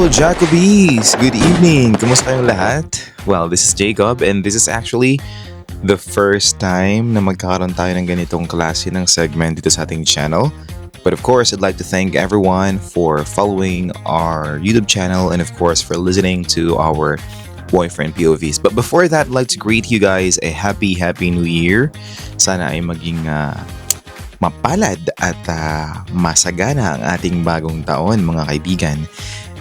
Hello, Jacobies! Good evening! Kumusta kayong lahat? Well, this is Jacob and this is actually the first time na magkakaroon tayo ng ganitong klase ng segment dito sa ating channel. But of course, I'd like to thank everyone for following our YouTube channel and of course for listening to our boyfriend POVs. But before that, I'd like to greet you guys a happy new year. Sana ay maging mapalad at masagana ang ating bagong taon, mga kaibigan.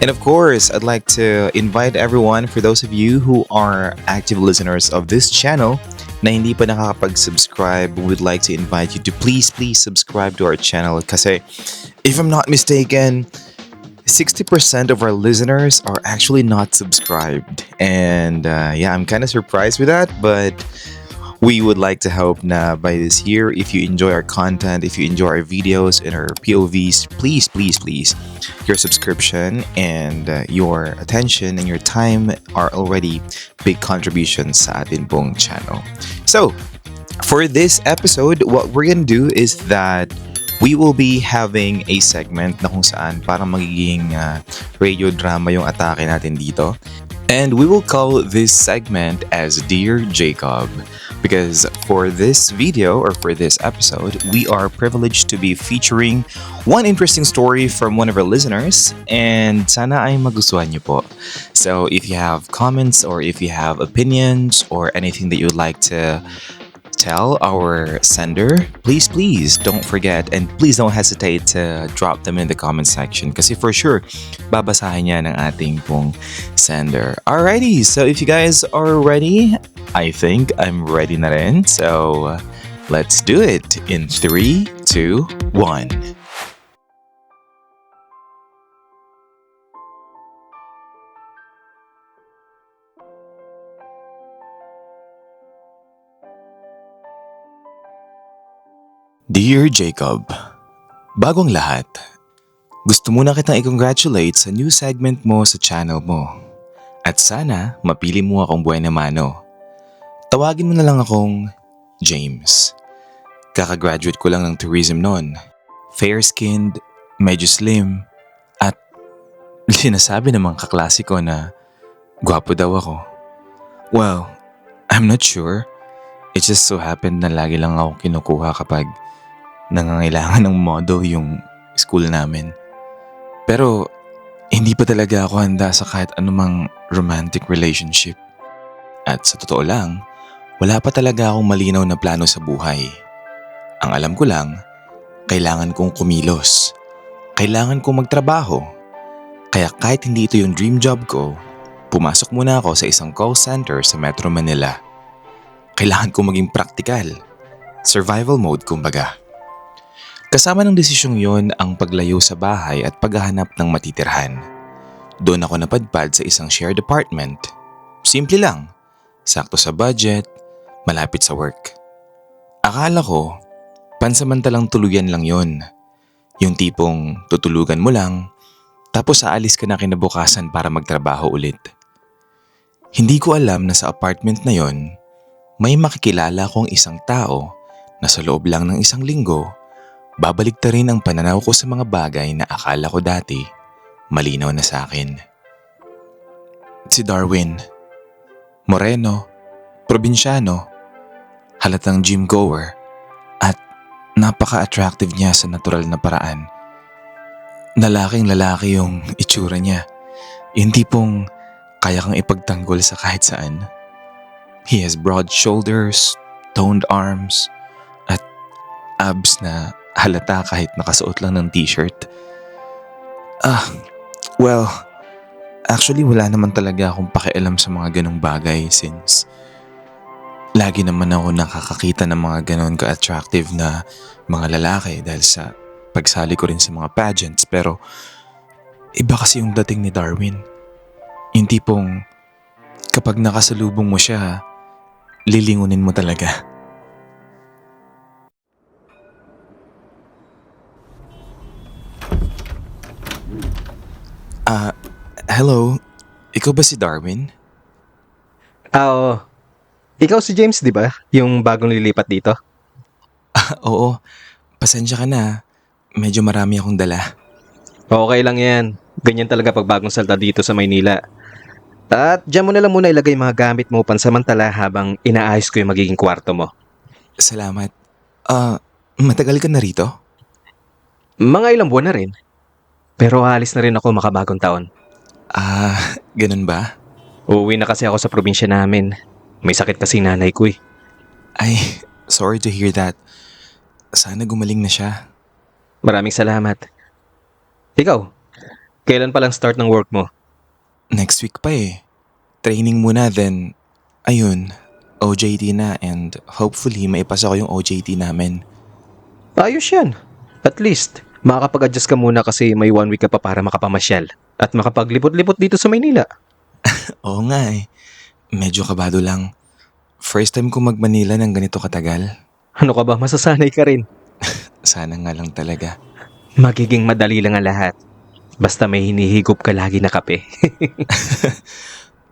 And of course, I'd like to invite everyone, for those of you who are active listeners of this channel na hindi pa nakakapag-subscribe, we would like to invite you to please subscribe to our channel kasi if I'm not mistaken, 60% of our listeners are actually not subscribed. And I'm kind of surprised with that, but we would like to hope na by this year, if you enjoy our content, if you enjoy our videos and our POVs, please, your subscription and your attention and your time are already big contributions sa atin pong channel. So, for this episode, what we're gonna do is that we will be having a segment na kung saan parang magiging radio drama yung atake natin dito. And we will call this segment as Dear Jacob. Because for this video or for this episode, we are privileged to be featuring one interesting story from one of our listeners and sana ay magustuhan niyo po. So if you have comments or if you have opinions or anything that you'd like to tell our sender, please don't forget and please don't hesitate to drop them in the comment section kasi for sure babasahin niya ng ating pong sender. Alrighty, so if you guys are ready, I think I'm ready na rin. So let's do it in 3, 2, 1. Dear Jacob, bagong lahat, gusto muna kitang i-congratulate sa new segment mo sa channel mo. At sana mapili mo akong buena mano. Tawagin mo na lang akong James. Kakagraduate ko lang ng tourism noon. Fair-skinned, medyo slim, at sinasabi namang kaklase ko na gwapo daw ako. Well, I'm not sure. It just so happened na lagi lang ako kinukuha kapag nangangailangan ng model yung school namin. Pero hindi pa talaga ako handa sa kahit anumang romantic relationship. At sa totoo lang, wala pa talaga akong malinaw na plano sa buhay. Ang alam ko lang, kailangan kong kumilos. Kailangan kong magtrabaho. Kaya kahit hindi ito yung dream job ko, pumasok muna ako sa isang call center sa Metro Manila. Kailangan kong maging praktikal. Survival mode kumbaga. Kasama ng desisyong yon ang paglayo sa bahay at paghahanap ng matitirhan. Doon ako napadpad sa isang shared apartment. Simple lang, sakto sa budget, malapit sa work. Akala ko, pansamantalang tuluyan lang yon. Yung tipong tutulugan mo lang, tapos aalis ka na kinabukasan para magtrabaho ulit. Hindi ko alam na sa apartment na yon, may makikilala kong isang tao na sa loob lang ng isang linggo, babalik ta rin ang pananaw ko sa mga bagay na akala ko dati malinaw na sa akin. Si Darwin. Moreno, probinsyano, halatang gym goer, at napaka-attractive niya sa natural na paraan. Lalaking lalaki yung itsura niya, yung tipong kaya kang ipagtanggol sa kahit saan. He has broad shoulders, toned arms, at abs na halata kahit nakasuot lang ng t-shirt. Well, actually wala naman talaga akong pakialam sa mga ganong bagay since lagi naman ako nakakakita ng mga ganon ka-attractive na mga lalaki dahil sa pagsali ko rin sa mga pageants. Pero iba kasi yung dating ni Darwin. Yung tipong kapag nakasalubong mo siya, lilingunin mo talaga. Hello? Ikaw ba si Darwin? Oo. Ikaw si James, di ba? Yung bagong lilipat dito? Oo. Pasensya ka na. Medyo marami akong dala. Okay lang yan. Ganyan talaga pag bagong salta dito sa Maynila. At diyan mo na lang muna ilagay mga gamit mo pansamantala habang inaayos ko yung magiging kwarto mo. Salamat. Matagal ka na rito? Mga ilang buwan na rin. Pero aalis na rin ako makabagong taon. Ganun ba? Uuwi na kasi ako sa probinsya namin. May sakit kasi nanay ko eh. Ay, sorry to hear that. Sana gumaling na siya. Maraming salamat. Ikaw, kailan pa lang start ng work mo? Next week pa eh. Training muna then, ayun, OJT na and hopefully maipasa ko yung OJT namin. Ayos yan. At least, makakapag-adjust ka muna kasi may 1 week ka pa para makapamasyal at makapaglipot-lipot dito sa Maynila. Oo nga eh. Medyo kabado lang. First time ko mag-Manila ng ganito katagal. Ano ka ba, masasanay ka rin. Sana nga lang talaga. Magiging madali lang ang lahat. Basta may hinihigop ka lagi na kape.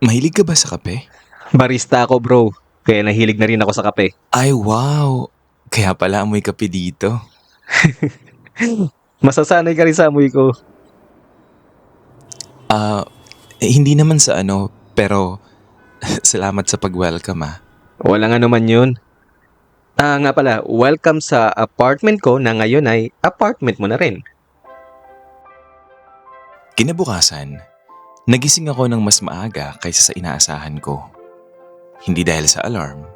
Mahilig ka ba sa kape? Barista ako bro, kaya nahilig na rin ako sa kape. Ay wow! Kaya pala amoy kape dito. Masasanay ka rin sa amoy ko. Hindi naman sa ano, pero salamat sa pag-welcome ah. Walang ano man yun. Nga pala, welcome sa apartment ko na ngayon ay apartment mo na rin. Kinabukasan, nagising ako ng mas maaga kaysa sa inaasahan ko. Hindi dahil sa alarm,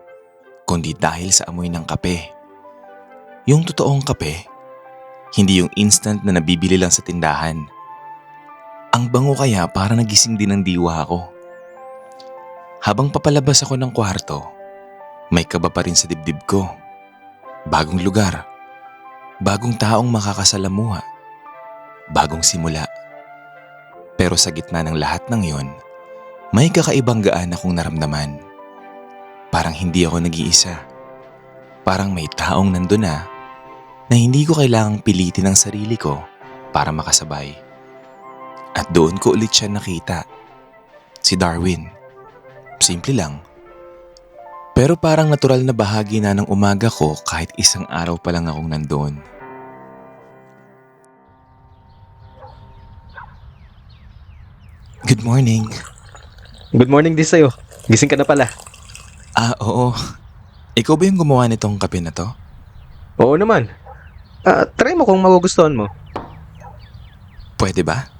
kundi dahil sa amoy ng kape. Yung totoong kape, hindi yung instant na nabibili lang sa tindahan. Ang bango kaya para nagising din ang diwa ko. Habang papalabas ako ng kwarto, may kaba pa rin sa dibdib ko. Bagong lugar, bagong taong makakasalamuha, bagong simula. Pero sa gitna ng lahat ng yon, may kakaibang gaan akong naramdaman. Parang hindi ako nag-iisa. Parang may taong nandun na hindi ko kailangang pilitin ang sarili ko para makasabay. At doon ko ulit siya nakita. Si Darwin. Simple lang. Pero parang natural na bahagi na ng umaga ko kahit isang araw pa lang akong nandoon. Good morning. Good morning din sa'yo. Gising ka na pala. Oo. Ikaw ba yung gumawa nitong kape na to? Oo naman. Try mo kung magugustuhan mo. Pwede ba?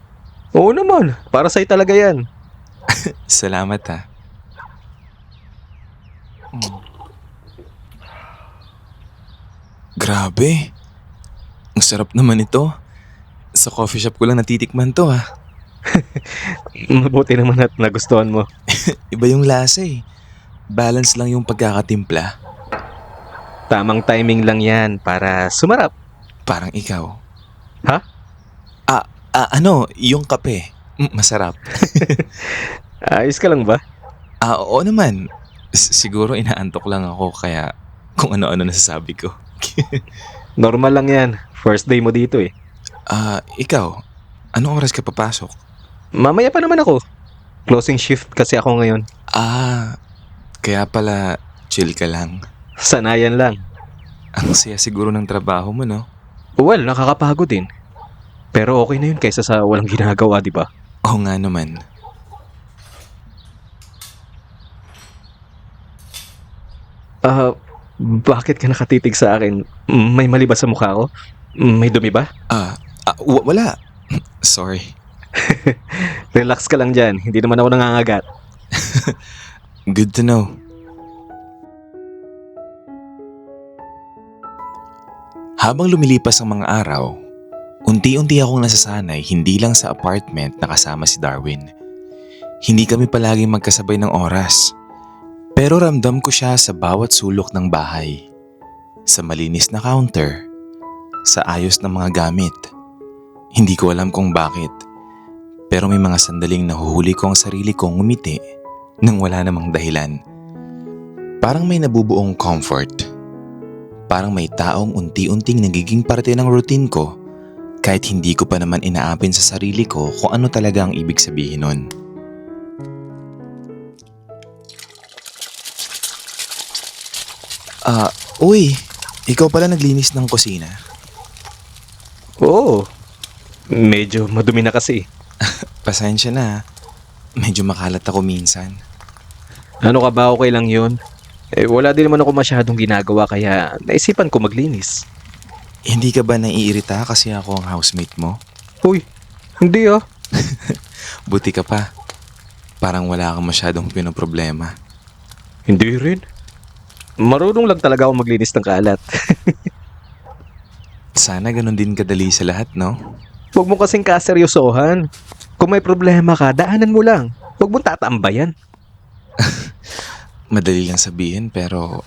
Oo naman. Para sa'yo talaga yan. Salamat ha. Grabe. Ang sarap naman ito. Sa coffee shop ko lang natitikman to ha. Mabuti naman at nagustuhan mo. Iba yung lasa eh. Balance lang yung pagkakatimpla. Tamang timing lang yan para sumarap. Parang ikaw. Ha? Yung kape. Masarap. Ayos ka lang ba? Oo naman. Siguro inaantok lang ako kaya kung ano-ano nasasabi ko. Normal lang yan. First day mo dito eh. Ikaw, anong oras ka papasok? Mamaya pa naman ako. Closing shift kasi ako ngayon. Kaya pala chill ka lang. Sanayan lang. Ang saya siguro ng trabaho mo, no? Well, nakakapagod din. Pero okay na yun kaysa sa walang ginagawa, di ba? Oo nga naman. Bakit ka nakatitig sa akin? May mali ba sa mukha ko? May dumi ba? Wala. Sorry. Relax ka lang dyan. Hindi naman ako nangangagat. Good to know. Habang lumilipas ang mga araw, unti-unti akong nasasanay hindi lang sa apartment na kasama si Darwin. Hindi kami palaging magkasabay ng oras. Pero ramdam ko siya sa bawat sulok ng bahay. Sa malinis na counter. Sa ayos ng mga gamit. Hindi ko alam kung bakit. Pero may mga sandaling nahuhuli ko ang sarili kong ngumiti nang wala namang dahilan. Parang may nabubuong comfort. Parang may taong unti-unting nagiging parte ng routine ko kahit hindi ko pa naman inaapin sa sarili ko kung ano talaga ang ibig sabihin nun. Uy, ikaw pala naglinis ng kusina. Oo. Medyo madumi na kasi. Pasensya na. Medyo makalat ako minsan. Ano ka ba, okay lang yun? Wala din naman ako masyadong ginagawa kaya naisipan ko maglinis. Hindi ka ba naiirita kasi ako ang housemate mo? Uy, hindi ah. Buti ka pa. Parang wala kang masyadong pinoproblema. Hindi rin. Marunong lang talaga ako maglinis ng kalat. Sana ganun din kadali sa lahat, no? Huwag mo kasing kaseryosohan. Kung may problema ka, daanan mo lang. Huwag mong tatambayan. Madali lang sabihin pero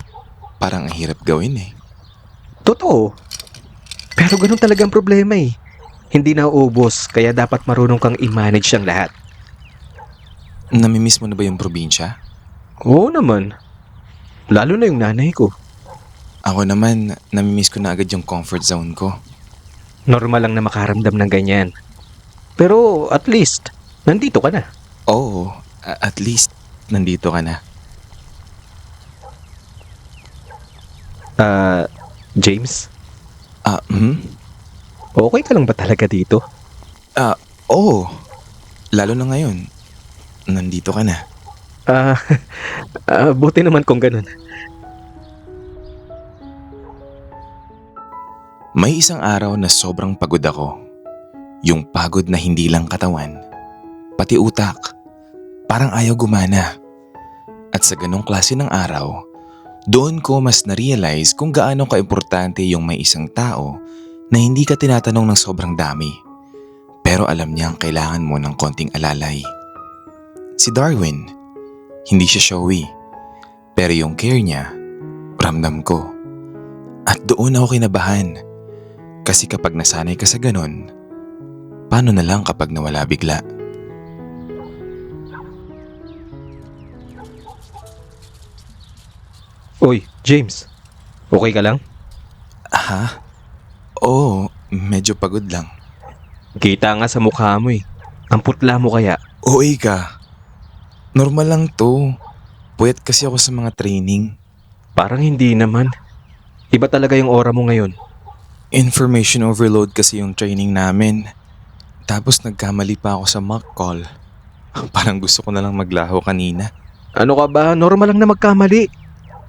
parang ang hirap gawin eh. Totoo. Pero ganun talaga ang problema eh. Hindi na uubos, kaya dapat marunong kang i-manage ang lahat. Namimiss mo na ba yung probinsya? Oo naman. Lalo na yung nanay ko. Ako naman, namimiss ko na agad yung comfort zone ko. Normal lang na makaramdam ng ganyan. Pero at least, nandito ka na. Oo, at least nandito ka na. James, Hmm? okay ka lang ba talaga dito? Oo. Lalo na ngayon. Nandito ka na. Ah, buti naman kung ganun. May isang araw na sobrang pagod ako. Yung pagod na hindi lang katawan, pati utak. Parang ayaw gumana. At sa ganong klase ng araw, doon ko mas na-realize kung gaano kaimportante yung may isang tao na hindi ka tinatanong ng sobrang dami. Pero alam niyang kailangan mo ng konting alalay. Si Darwin, hindi siya showy. Pero yung care niya, ramdam ko. At doon ako kinabahan. Kasi kapag nasanay ka sa ganon, paano na lang kapag nawala bigla? Uy, James, okay ka lang? Ha? Oo, medyo pagod lang. Kita nga sa mukha mo eh. Ang putla mo kaya. Uy ka. Normal lang to. Puyat kasi ako sa mga training. Parang hindi naman. Iba talaga yung aura mo ngayon. Information overload kasi yung training namin. Tapos nagkamali pa ako sa mock call. Parang gusto ko na lang maglaho kanina. Ano ka ba? Normal lang na magkamali.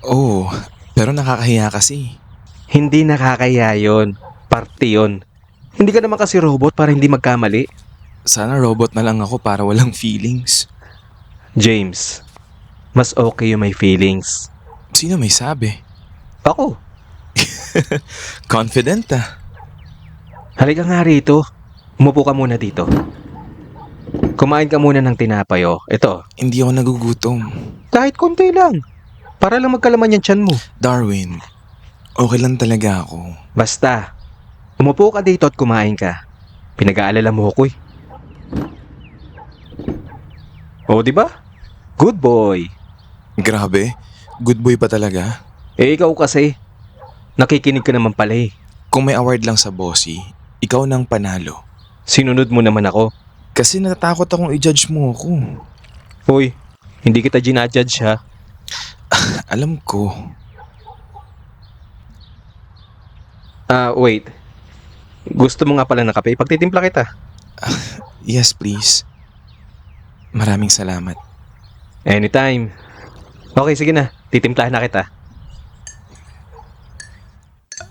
Oo, pero nakakahiya kasi. Hindi nakakaya yun. Parte yun. Hindi ka naman kasi robot para hindi magkamali. Sana robot na lang ako para walang feelings. James, mas okay yung may feelings. Sino may sabi? Ako. Confident ah. Halika nga rito. Umupo ka muna dito. Kumain ka muna ng tinapay oh. Ito, Hindi ako nagugutom. kahit konti lang. Para lang magkalaman yung tiyan mo. Darwin, okay lang talaga ako. Basta, umupo ka dito at kumain ka. Pinag-aalala mo ako eh. Oh, di ba? Good boy. Grabe, good boy pa talaga. Ikaw kasi, nakikinig ka naman pala eh. Kung may award lang sa bossy, ikaw nang panalo. Sinunod mo naman ako. Kasi natatakot akong i-judge mo ako. Hoy, hindi kita ginajudge ha. Alam ko. Wait. Gusto mo nga pala ng kape? Pagtitimpla kita. Yes, please. Maraming salamat. Anytime. Okay, sige na. Titimplahan na kita.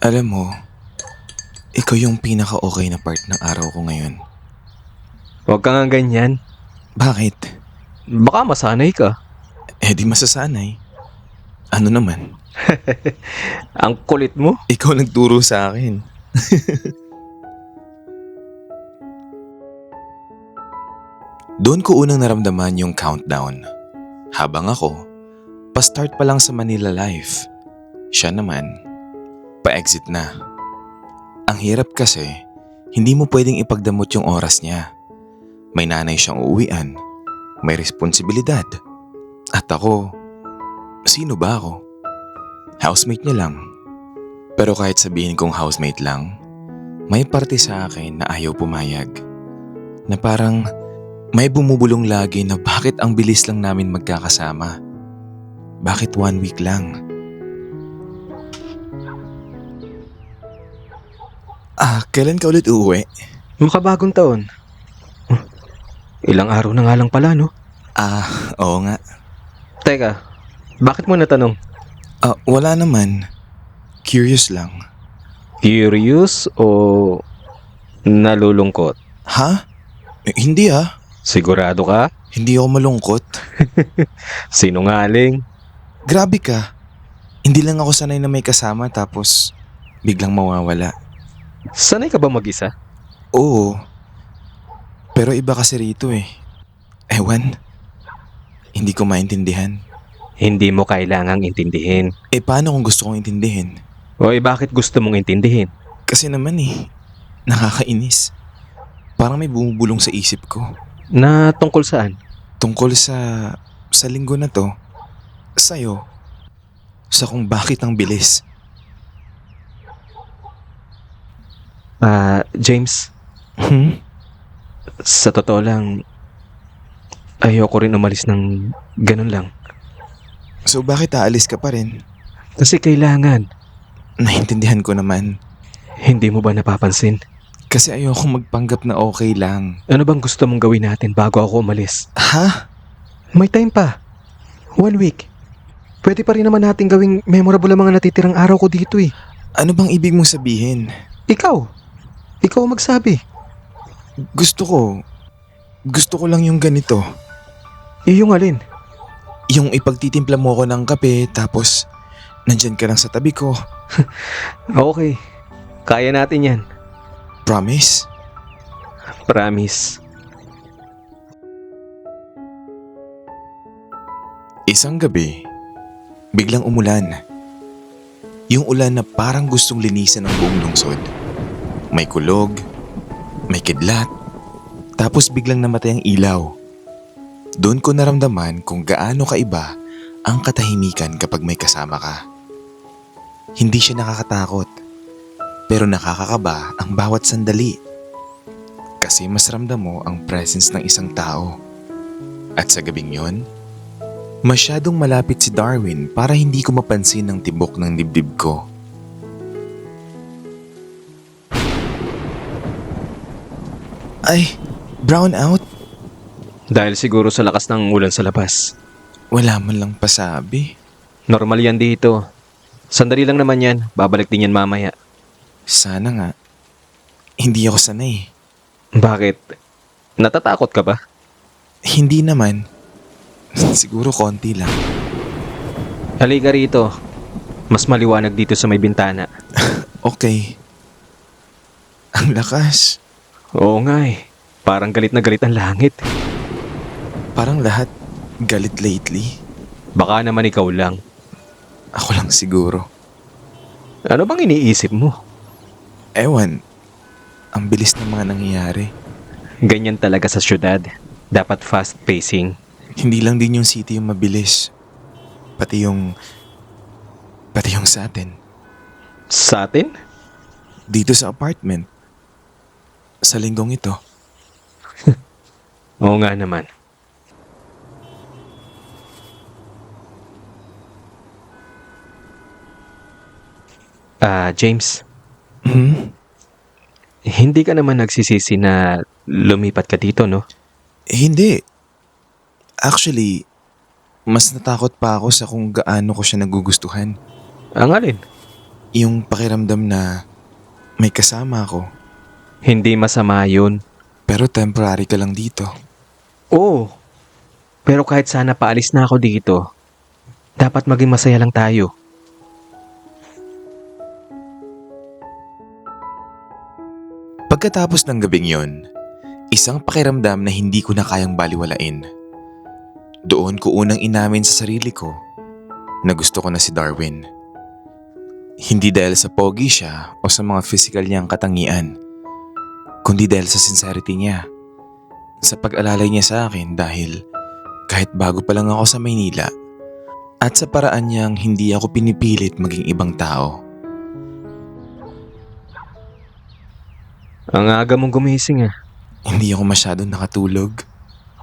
Alam mo, ikaw yung pinaka-okay na part ng araw ko ngayon. Huwag ka nga ganyan. Bakit? Baka masanay ka. Eh di masasanay. Ano naman? Ang kulit mo. Ikaw nagturo sa akin. Doon ko unang naramdaman yung countdown. Habang ako, pa-start pa lang sa Manila life. Siya naman, pa-exit na. Ang hirap kasi, hindi mo pwedeng ipagdamot yung oras niya. May nanay siyang uuwian, may responsibilidad. At ako, sino ba ako? Housemate niya lang. Pero kahit sabihin kong housemate lang, may parte sa akin na ayaw pumayag. Na parang may bumubulong lagi na bakit ang bilis lang namin magkakasama. Bakit 1 week lang? Kailan ka ulit uuwi? Makabagong taon. Ilang araw na nga lang pala, no? Oo nga. Teka, bakit mo natanong? Wala naman. Curious lang. Curious o nalulungkot? Ha? Hindi Sigurado ka? Hindi ako malungkot. Sinungaling. Grabe ka. Hindi lang ako sanay na may kasama tapos biglang mawawala. Sanay ka ba mag-isa? Oo. Pero iba kasi rito eh. Ewan. Hindi ko maintindihan. Hindi mo kailangang intindihin. Paano kung gusto kong intindihin? O bakit gusto mong intindihin? Kasi naman nakakainis. Parang may bumubulong sa isip ko. Na tungkol saan? Tungkol sa linggo na to. Sa'yo. Sa kung bakit ang bilis. James, Hmm? sa totoo lang, ayoko rin umalis ng ganun lang. So bakit aalis ka pa rin? Kasi kailangan. Naintindihan ko naman. Hindi mo ba napapansin? Kasi ayoko magpanggap na okay lang. Ano bang gusto mong gawin natin bago ako umalis? Ha? May time pa. 1 week. Pwede pa rin naman natin gawing memorable ang mga natitirang araw ko dito eh. Ano bang ibig mong sabihin? Ikaw. Ikaw ang magsabi. Gusto ko lang yung ganito. Yung alin? Yung ipagtitimpla mo ko ng kape tapos nandyan ka lang sa tabi ko. Okay. Kaya natin yan. Promise? Promise. Isang gabi, biglang umulan. Yung ulan na parang gustong linisan ng buong lungsod. May kulog, may kidlat, tapos biglang namatay ang ilaw. Doon ko naramdaman kung gaano kaiba ang katahimikan kapag may kasama ka. Hindi siya nakakatakot, pero nakakakaba ang bawat sandali. Kasi mas ramdam mo ang presence ng isang tao. At sa gabing yon, masyadong malapit si Darwin para hindi ko mapansin ang tibok ng dibdib ko. Ay, brown out? Dahil siguro sa lakas ng ulan sa labas. Wala man lang pasabi. Normal yan dito. Sandali lang naman yan. Babalik din yan mamaya. Sana nga. Hindi ako sanay. Bakit? Natatakot ka ba? Hindi naman. Siguro konti lang. Halika rito. Mas maliwanag dito sa may bintana. Okay. Ang lakas. Oo nga eh. Parang galit na galit ang langit. Parang lahat galit lately. Baka naman ikaw lang. Ako lang siguro. Ano bang iniisip mo? Ewan. Ang bilis ng mga nangyayari. Ganyan talaga sa syudad. Dapat fast pacing. Hindi lang din yung city yung mabilis. Pati yung sa atin. Sa atin? Dito sa apartment. Sa linggong ito. Oo nga naman. James, hindi ka naman nagsisisi na lumipat ka dito, no? Hindi. Actually, mas natakot pa ako sa kung gaano ko siya nagugustuhan. Ang alin? Yung pakiramdam na may kasama ako. Hindi masama yun. Pero temporary ka lang dito. Oo. Pero kahit sana paalis na ako dito, dapat maging masaya lang tayo. Pagkatapos ng gabing yon, isang pakiramdam na hindi ko na kayang baliwalain. Doon ko unang inamin sa sarili ko na gusto ko na si Darwin. Hindi dahil sa pogi siya o sa mga physical niyang katangian, kundi dahil sa sincerity niya. Sa pag-alalay niya sa akin dahil kahit bago pa lang ako sa Maynila at sa paraan niyang hindi ako pinipilit maging ibang tao. Ang aga mong gumising ah. Hindi ako masyadong nakatulog.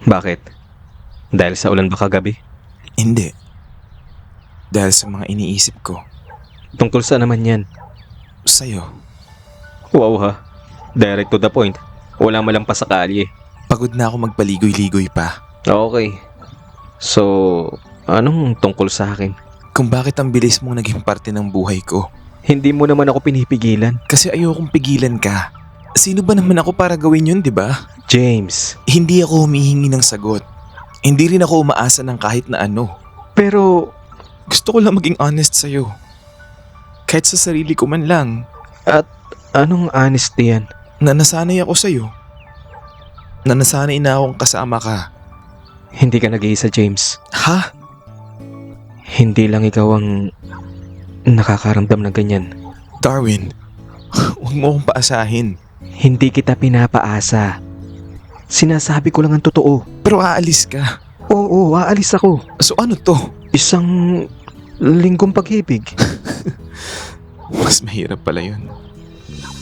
Bakit? Dahil sa ulan ba kagabi? Hindi. Dahil sa mga iniisip ko. Tungkol saan naman yan? Sa'yo. Wow ha. Direct to the point. Walang malampasakali eh. Pagod na ako magpaligoy-ligoy pa. Okay. So, anong tungkol sa akin? Kung bakit ang bilis mong naging parte ng buhay ko. Hindi mo naman ako pinipigilan. Kasi ayokong pigilan ka. Sino ba naman ako para gawin yun, di ba? James, Hindi ako humihingi ng sagot. Hindi rin ako umaasa ng kahit na ano. pero Gusto ko lang maging honest sa'yo. Kahit sa sarili ko man lang, anong honesty yan? na nasanay ako sa'yo. Na nasanay na akong kasama ka. Hindi ka nag-iisa, James. Ha? Hindi lang ikaw ang nakakaramdam ng ganyan. Darwin, huwag mo akong paasahin. Hindi kita pinapaasa. Sinasabi ko lang ang totoo. Pero aalis ka. Oo, aalis ako. So ano to? Isang linggong pag-ibig. Mas mahirap pala yun.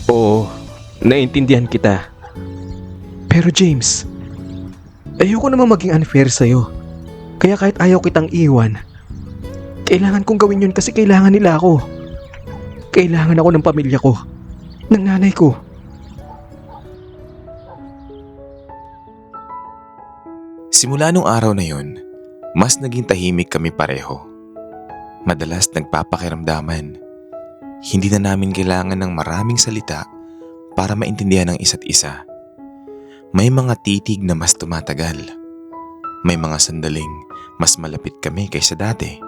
Oo, naintindihan kita. Pero James, ayoko namang maging unfair sa'yo. Kaya kahit ayaw kitang iwan, kailangan kong gawin yun kasi kailangan nila ako. Kailangan ako ng pamilya ko, ng nanay ko. Simula nung araw na yun, mas naging tahimik kami pareho. Madalas nagpapakiramdaman. Hindi na namin kailangan ng maraming salita para maintindihan ang isa't isa. May mga titig na mas tumatagal. May mga sandaling mas malapit kami kaysa dati.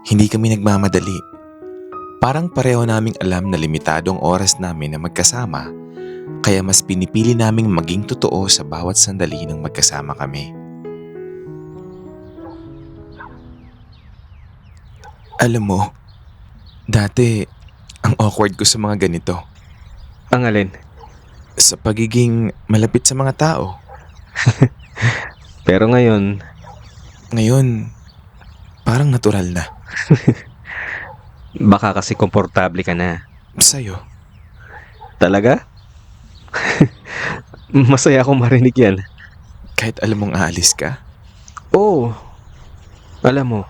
Hindi kami nagmamadali. Parang pareho naming alam na limitado ang oras namin na magkasama, kaya mas pinipili naming maging totoo sa bawat sandali ng magkasama kami. Alam mo, dati ang awkward ko sa mga ganito. Ang alin? Sa pagiging malapit sa mga tao. Pero ngayon, Ngayon, parang natural na. baka kasi komportable ka na. Sa'yo. Talaga? Masaya akong marinig yan. Kahit alam mong aalis ka. Oo. Alam mo,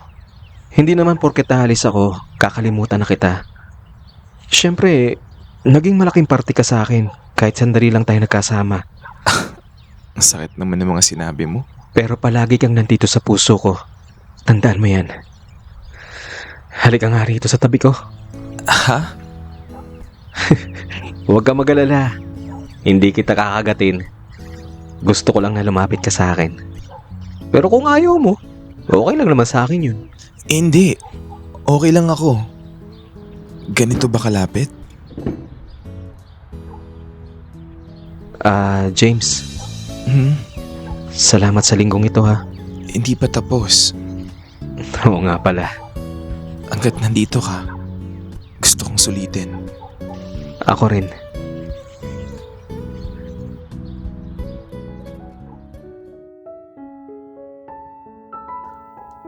hindi naman porket aalis ako, kakalimutan na kita. Siyempre, naging malaking parte ka sa akin kahit sandali lang tayo nagkasama. Ang sakit naman ng mga sinabi mo. Pero palagi kang nandito sa puso ko. Tandaan mo yan. Halika nga rito sa tabi ko. Ha? Huwag kang mag-alala. Hindi kita kakagatin. Gusto ko lang na lumapit ka sa akin. Pero kung ayaw mo, okay lang naman sa akin yun. Hindi. Okay lang ako. Ganito ba kalapit? James, salamat sa linggong ito ha. Hindi pa tapos. Oo nga pala. Hanggat nandito ka, gusto kong sulitin. Ako rin.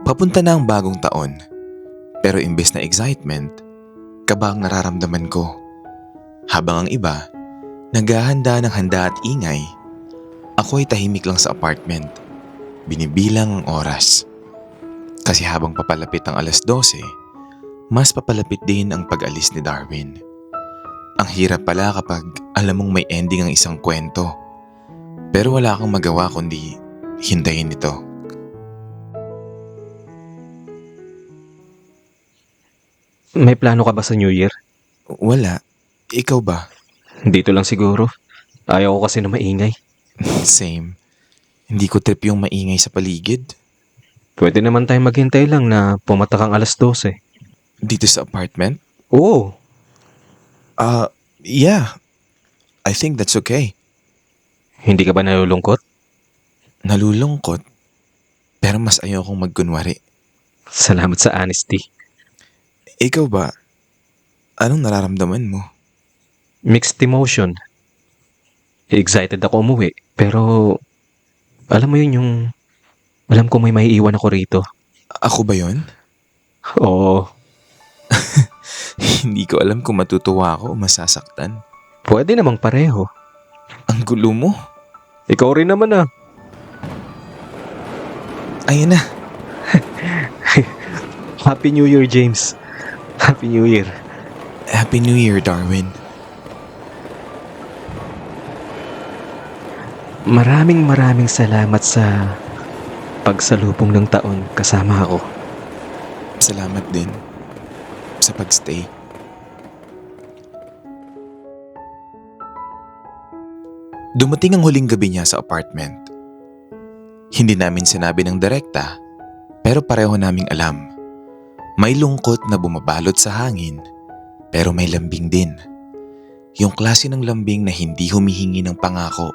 Papunta na ang bagong taon. Pero imbes na excitement, kaba ang nararamdaman ko. Habang ang iba, naghahanda ng handa at ingay, ako ay tahimik lang sa apartment. Binibilang ang oras. Kasi habang papalapit ang 12:00, mas papalapit din ang pag-alis ni Darwin. Ang hirap pala kapag alam mong may ending ang isang kwento. Pero wala kang magawa kundi hintayin ito. May plano ka ba sa New Year? Wala. Ikaw ba? Dito lang siguro. Ayaw ko kasi na maingay. Same. Hindi ko trip yung maingay sa paligid. Pwede naman tayong maghintay lang na pumatak ang 12:00. Dito sa apartment? Oo. Yeah. I think that's okay. Hindi ka ba nalulungkot? Nalulungkot. Pero mas ayokong magkunwari. Salamat sa honesty. Ikaw ba? Anong nararamdaman mo? Mixed emotion. Excited ako umuwi, pero alam mo yun yung alam ko may maiiwan ako rito. Ako ba yon? Oo, Hindi ko alam kung matutuwa ako o masasaktan. pwede namang pareho. Ang gulo mo. Ikaw rin naman ah. Ayun na. Happy New Year, James. Happy New Year. Happy New Year, Darwin. maraming salamat sa pagsalubong ng taon kasama ako. Salamat din sa pagstay. Dumating ang huling gabi niya sa apartment. Hindi namin sinabi ng direkta, pero pareho naming alam. May lungkot na bumabalot sa hangin, pero may lambing din. Yung klase ng lambing na hindi humihingi ng pangako,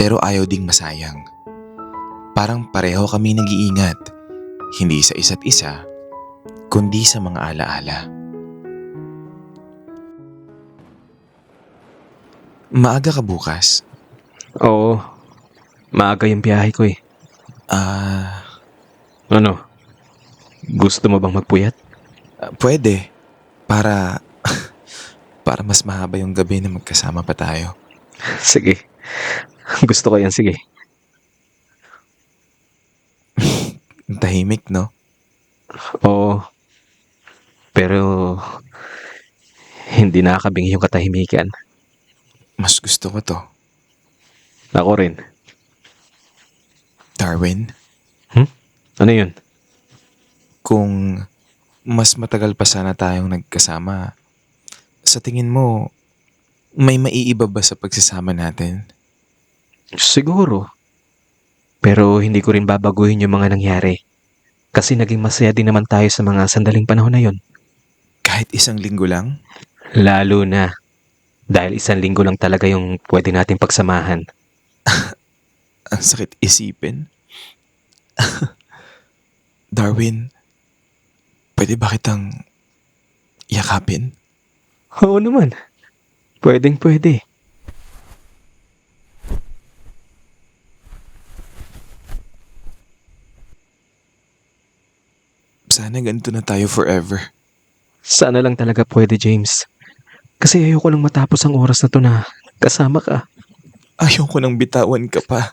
pero ayaw ding masayang. Parang pareho kami nag-iingat, hindi sa isa't isa, kundi sa mga alaala. Maaga ka bukas? Oo, maaga yung biyahe ko eh. Ano? Gusto mo bang magpuyat? Pwede. Para mas mahaba yung gabi na magkasama pa tayo. Sige. Gusto ko yan, sige. Ang tahimik, no? Oo. Pero hindi nakakabingi yung katahimikan. Mas gusto ko to. Ako rin. Darwin, Ano yun? kung mas matagal pa sana tayong nagkasama, sa tingin mo, may maiiba ba sa pagsasama natin? Siguro. Pero hindi ko rin babaguhin yung mga nangyari. Kasi naging masaya din naman tayo sa mga sandaling panahon na yon. Kahit isang linggo lang? Lalo na dahil 1 linggo lang talaga yung pwede nating pagsamahan. Ang sakit isipin. Darwin, pwede ba kitang yakapin? Oo naman. Pwedeng pwede. Sana ganito na tayo forever. Sana lang talaga pwede, James. Kasi ayoko lang matapos ang oras na to na kasama ka. Ayoko nang bitawan ka pa.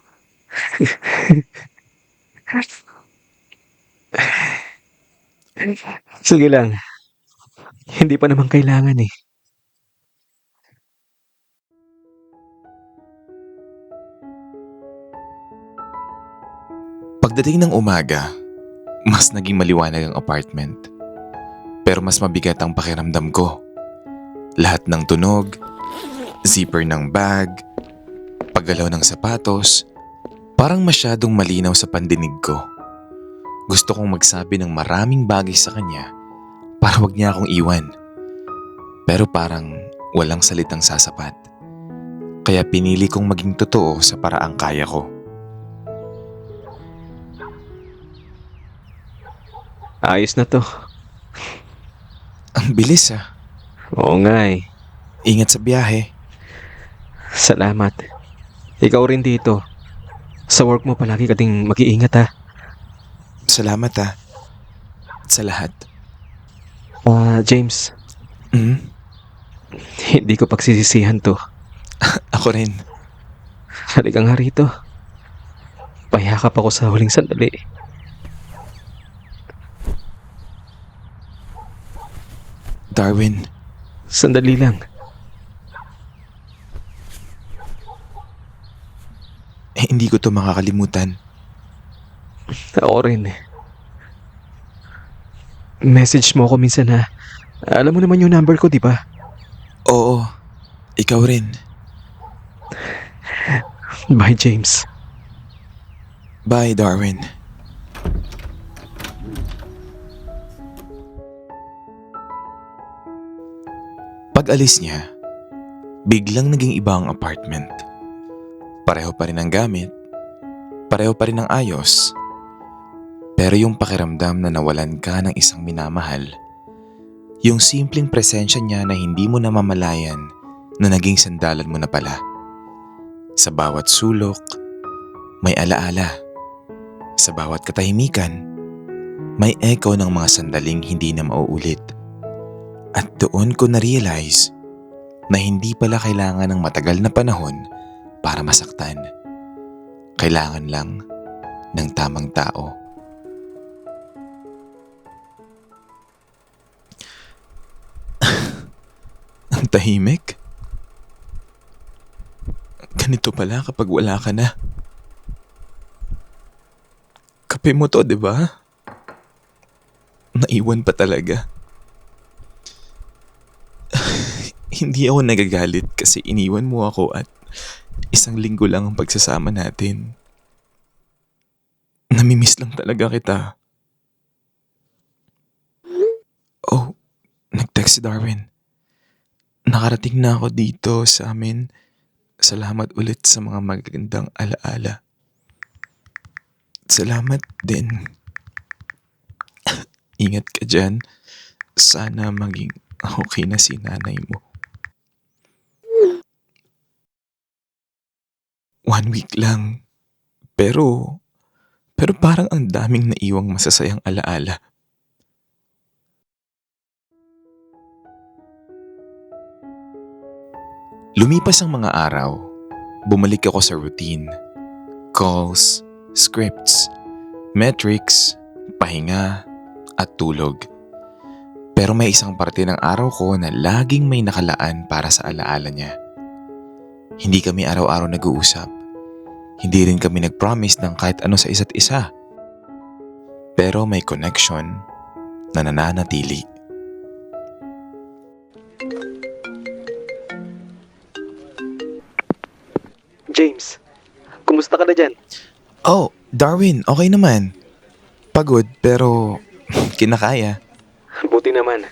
Sige lang. Hindi pa naman kailangan eh. Pagdating ng umaga, mas naging maliwanag ang apartment. Pero mas mabigat ang pakiramdam ko. Lahat ng tunog, zipper ng bag, paggalaw ng sapatos, parang masyadong malinaw sa pandinig ko. Gusto kong magsabi ng maraming bagay sa kanya para wag niya akong iwan. Pero parang walang salitang sasapat. Kaya pinili kong maging totoo sa paraang kaya ko. Ayos na to. Ang bilis ah. Oo nga eh. Ingat sa biyahe. Salamat. Ikaw rin dito. Sa work mo palagi ka ding mag-iingat ha. Salamat ah. Sa lahat. James, Hmm? hindi ko pagsisisihan to. Ako rin. Halika nga rito. Payakap ako sa huling sandali. Darwin, Sandali lang. hindi ko to makakalimutan. Ako rin. Message mo ako minsan ha. Alam mo naman yung number ko, di ba? Oo, ikaw rin. Bye, James. Bye, Darwin. Pag-alis niya, biglang naging iba ang apartment. Pareho pa rin ang gamit, pareho pa rin ang ayos. Pero yung pakiramdam na nawalan ka ng isang minamahal, yung simpleng presensya niya na hindi mo namamalayan na naging sandalan mo na pala. Sa bawat sulok, may alaala. Sa bawat katahimikan, may echo ng mga sandaling hindi na mauulit. At doon ko na-realize na hindi pala kailangan ng matagal na panahon para masaktan. Kailangan lang ng tamang tao. Ang tahimik? Ganito pala kapag wala ka na. Kape mo to, di ba? Naiwan pa talaga. Hindi ako nagagalit kasi iniwan mo ako at 1 linggo lang ang pagsasama natin. Namimiss lang talaga kita. Oh, nag-text si Darwin. Nakarating na ako dito sa amin. Salamat ulit sa mga magagandang alaala. Salamat din. Ingat ka dyan. Sana maging okay na si nanay mo. 1 week lang. Pero parang ang daming naiwang masasayang alaala. Lumipas ang mga araw. Bumalik ako sa routine. Calls, scripts, metrics, pahinga, at tulog. Pero may isang parte ng araw ko na laging may nakalaan para sa alaala niya. Hindi kami araw-araw nag-uusap. Hindi rin kami nag-promise ng kahit ano sa isa't isa. Pero may connection na nananatili. James, kumusta ka na dyan? Oh, Darwin, okay naman. Pagod pero kinakaya. Buti naman.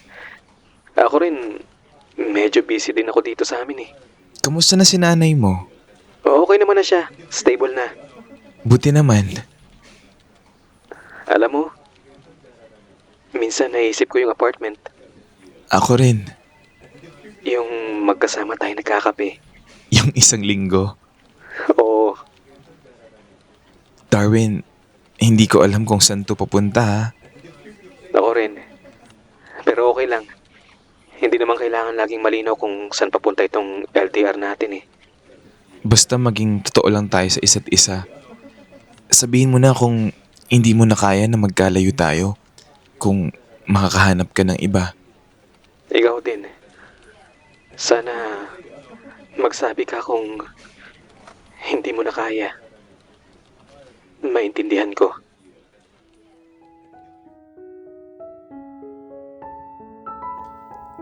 Ako rin, medyo busy din ako dito sa amin eh. Kamusta na si nanay mo? Okay naman na siya. Stable na. Buti naman. Alam mo, minsan naisip ko yung apartment. Ako rin. Yung magkasama tayo nagkakape. Yung 1 linggo. Oo, Darwin, hindi ko alam kung saan to papunta ha. ako rin. Pero okay lang. Hindi naman kailangan laging malinaw kung saan papunta itong LDR natin eh. Basta maging totoo lang tayo sa isa't isa. Sabihin mo na kung hindi mo na kaya na magkalayo tayo. Kung makakahanap ka ng iba. Ikaw din. Sana magsabi ka kung hindi mo na kaya. Maintindihan ko.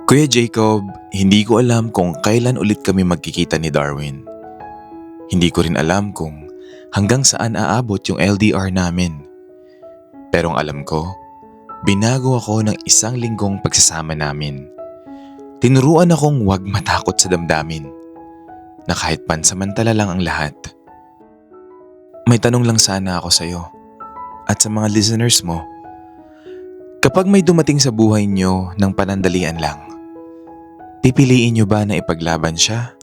Kuya Jacob, hindi ko alam kung kailan ulit kami magkikita ni Darwin. Hindi ko rin alam kung hanggang saan aabot yung LDR namin. Pero ang alam ko, binago ako ng 1 linggong pagsasama namin. Tinuruan akong huwag matakot sa damdamin, na kahit pansamantala lang ang lahat. May tanong lang sana ako sa'yo at sa mga listeners mo. Kapag may dumating sa buhay nyo ng panandalian lang, pipiliin nyo ba na ipaglaban siya?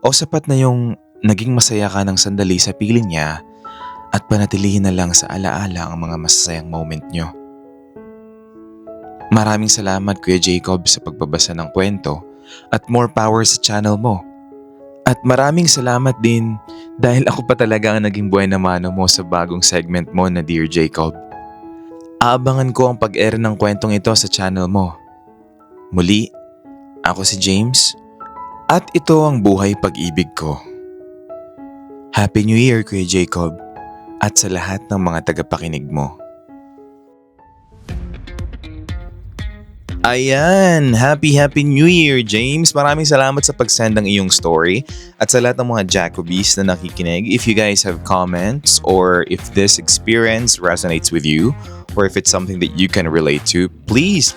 O sapat na yung naging masaya ka ng sandali sa piling niya at panatilihin na lang sa alaala ang mga masasayang moment nyo? Maraming salamat Kuya Jacob sa pagbabasa ng kwento at more power sa channel mo. At maraming salamat din dahil ako pa talaga ang naging buena mano mo sa bagong segment mo na Dear Jacob. Aabangan ko ang pag-air ng kwentong ito sa channel mo. Muli, ako si James at ito ang buhay pag-ibig ko. Happy New Year Kuya Jacob at sa lahat ng mga tagapakinig mo. Ayan! Happy New Year, James! Maraming salamat sa pag-send ng iyong story at sa lahat ng mga Jacobis na nakikinig. If you guys have comments or if this experience resonates with you or if it's something that you can relate to, please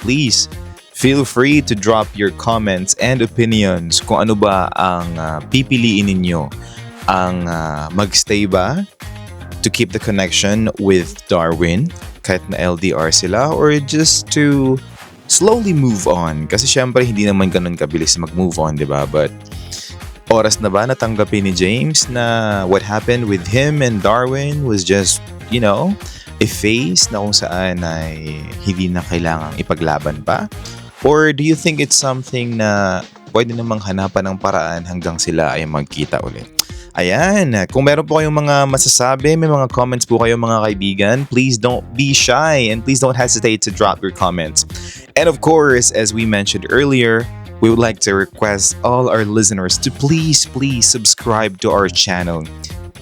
feel free to drop your comments and opinions kung ano ba ang pipiliin ninyo. Ang magstay ba to keep the connection with Darwin kahit na LDR sila or just to slowly move on kasi syempre hindi naman ganun kabilis mag-move on, di ba? But oras na ba natanggapin ni James na what happened with him and Darwin was just, a phase na kung saan ay hindi na kailangang ipaglaban pa? Or do you think it's something na pwede namang hanapan ng paraan hanggang sila ay magkita ulit? Ayan, kung meron po kayong mga masasabi, may mga comments po kayo mga kaibigan, please don't be shy and please don't hesitate to drop your comments. And of course, as we mentioned earlier, we would like to request all our listeners to please subscribe to our channel.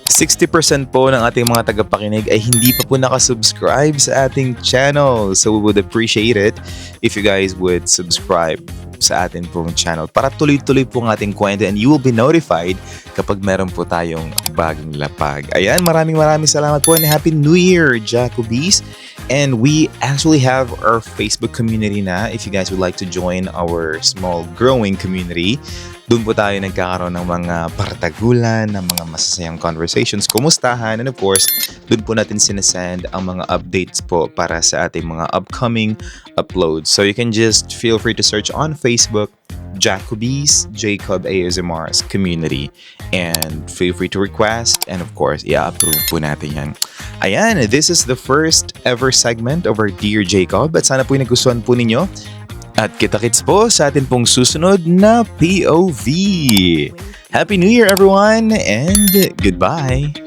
60% po ng ating mga tagapakinig ay hindi pa po nakasubscribe sa ating channel. So we would appreciate it if you guys would subscribe sa ating pong channel para tuloy-tuloy po ang ating kwento and you will be notified kapag meron po tayong bagong lapag. Ayan, maraming salamat po and Happy New Year, Jacobis! And we actually have our Facebook community na if you guys would like to join our small growing community. Doon po tayo nagkakaroon ng mga partagulan, ng mga masasayang conversations, kumustahan, and of course, doon po natin sinasend ang mga updates po para sa ating mga upcoming uploads. So you can just feel free to search on Facebook, Jacobis Jacob ASMR's community, and feel free to request, and of course, i-approve po natin yan. Ayan, this is the first ever segment of our Dear Jacob at sana po nagustuhan po ninyo. At kita-kits po sa atin pong susunod na POV. Happy New Year everyone and goodbye!